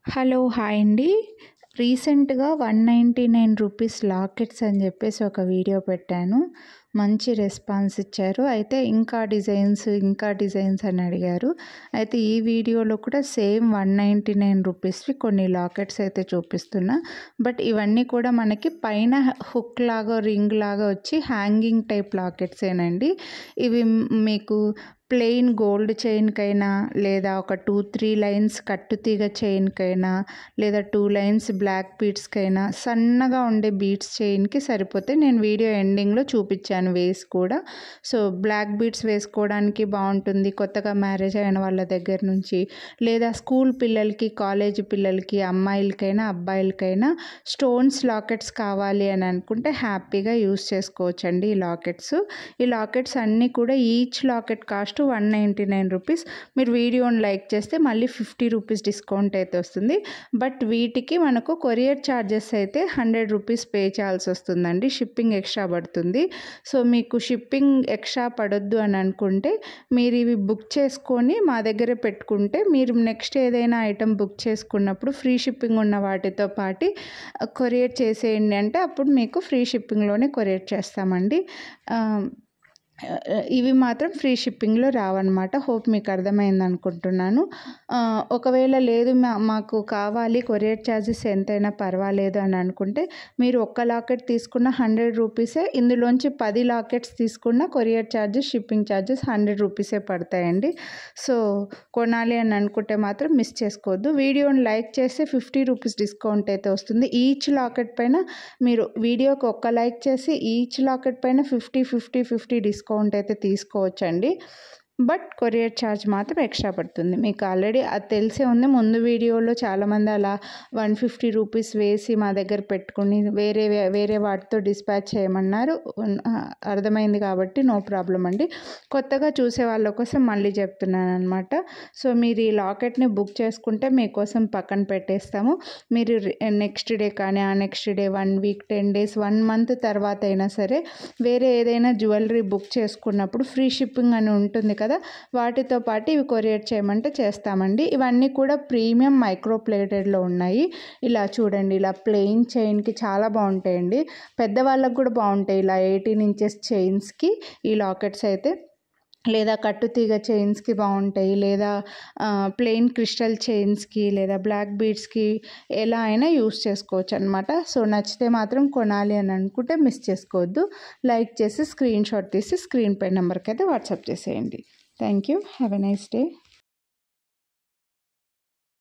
Hello hi అండి. రీసెంట్‌గా 199 rupees lockets అని చెప్పేసి ఒక వీడియో పెట్టాను. మంచి రెస్పాన్స్ ఇచ్చారు. అయితే ఇంకా డిజైన్స్ అని అడిగారు. అయితే ఈ వీడియోలో కూడా సేమ్ 199 రూపీస్‌వి కొన్ని లాకెట్స్ అయితే చూపిస్తున్నా. బట్ ఇవన్నీ కూడా మనకి పైన హుక్ లాగా, రింగ్ లాగా వచ్చి హ్యాంగింగ్ టైప్ లాకెట్సేనండి. ఇవి మీకు ప్లెయిన్ గోల్డ్ చైన్‌కైనా, లేదా ఒక 2-3 లైన్స్ కట్టుతీగ చైన్‌కైనా, లేదా 2 లైన్స్ బ్లాక్ బీడ్స్‌కైనా, సన్నగా ఉండే బీడ్స్ చైన్‌కి సరిపోతాయి. నేను వీడియో ఎండింగ్‌లో చూపించాను వేసి కూడా. సో బ్లాక్ బీడ్స్ వేసుకోవడానికి బాగుంటుంది. కొత్తగా మ్యారేజ్ అయిన వాళ్ళ దగ్గర నుంచి, లేదా స్కూల్ పిల్లలకి, కాలేజీ పిల్లలకి, అమ్మాయిలకైనా అబ్బాయిలకైనా స్టోన్స్ లాకెట్స్ కావాలి అని అనుకుంటే హ్యాపీగా యూస్ చేసుకోవచ్చండి ఈ లాకెట్స్. ఈ లాకెట్స్ అన్నీ కూడా ఈచ్ లాకెట్ కాస్ట్ 199 రూపీస్. మీరు వీడియోని లైక్ చేస్తే మళ్ళీ 50 రూపీస్ డిస్కౌంట్ అయితే వస్తుంది. బట్ వీటికి మనకు కొరియర్ ఛార్జెస్ అయితే 100 రూపీస్ పే చేయాల్సి వస్తుందండి. షిప్పింగ్ ఎక్స్ట్రా పడుతుంది. సో మీకు షిప్పింగ్ ఎక్స్ట్రా పడొద్దు అని అనుకుంటే మీరు ఇవి బుక్ చేసుకొని మా దగ్గర పెట్టుకుంటే, మీరు నెక్స్ట్ ఏదైనా ఐటెం బుక్ చేసుకున్నప్పుడు ఫ్రీ షిప్పింగ్ ఉన్న వాటితో పాటు కొరియర్ చేసేయండి అంటే అప్పుడు మీకు ఫ్రీ షిప్పింగ్లోనే కొరియర్ చేస్తామండి. ఇవి మాత్రం ఫ్రీ షిప్పింగ్లో రావన్నమాట. హోప్ మీకు అర్థమైంది అనుకుంటున్నాను. ఒకవేళ లేదు మాకు కావాలి, కొరియర్ ఛార్జెస్ ఎంతైనా పర్వాలేదు అని అనుకుంటే మీరు ఒక్క లాకెట్ తీసుకున్న 100 రూపీసే. ఇందులోంచి 10 లాకెట్స్ తీసుకున్న కొరియర్ ఛార్జెస్, షిప్పింగ్ ఛార్జెస్ 100 రూపీసే పడతాయండి. సో కొనాలి అని అనుకుంటే మాత్రం మిస్ చేసుకోవద్దు. వీడియోని లైక్ చేస్తే 50 రూపీస్ డిస్కౌంట్ అయితే వస్తుంది. ఈచ్ లాకెట్ పైన మీరు వీడియోకి ఒక్క లైక్ చేసి ఈచ్ లాకెట్ పైన 50 డిస్కౌంట్ అయితే తీసుకోవచ్చండి. బట్ కొరియర్ ఛార్జ్ మాత్రం ఎక్స్ట్రా పడుతుంది. మీకు ఆల్రెడీ అది తెలిసే ఉంది. ముందు వీడియోలో చాలామంది అలా 150 రూపీస్ వేసి మా దగ్గర పెట్టుకుని వేరే వాటితో డిస్పాచ్ చేయమన్నారు. అర్థమైంది కాబట్టి నో ప్రాబ్లం అండి. కొత్తగా చూసే వాళ్ళ కోసం మళ్ళీ చెప్తున్నాను అనమాట. సో మీరు ఈ లాకెట్ని బుక్ చేసుకుంటే మీకోసం పక్కన పెట్టేస్తాము. మీరు నెక్స్ట్ డే కానీ, ఆ next day, 1 week, 10 days, 1 month తర్వాత అయినా సరే వేరే ఏదైనా జ్యువెలరీ బుక్ చేసుకున్నప్పుడు ఫ్రీ షిప్పింగ్ అని ఉంటుంది కదా, వాటితో పాటు ఇవి కొరియర్ చేయమంటే చేస్తామండి. ఇవన్నీ కూడా ప్రీమియం మైక్రో ప్లేటెడ్లో ఉన్నాయి. ఇలా చూడండి, ఇలా ప్లెయిన్ చైన్కి చాలా బాగుంటాయండి. పెద్దవాళ్ళకు కూడా బాగుంటాయి. ఇలా 18 ఇంచెస్ చైన్స్కి ఈ లాకెట్స్ అయితే, లేదా కట్టుతీగ చైన్స్కి బాగుంటాయి, లేదా ప్లెయిన్ క్రిస్టల్ చైన్స్కి, లేదా బ్లాక్ బీడ్స్కి ఎలా అయినా యూస్ చేసుకోవచ్చు అనమాట. సో నచ్చితే మాత్రం కొనాలి అని అనుకుంటే మిస్ చేసుకోవద్దు. లైక్ చేసి స్క్రీన్ షాట్ తీసి స్క్రీన్ పై నెంబర్కి అయితే వాట్సాప్ చేసేయండి. Thank you. Have a nice day.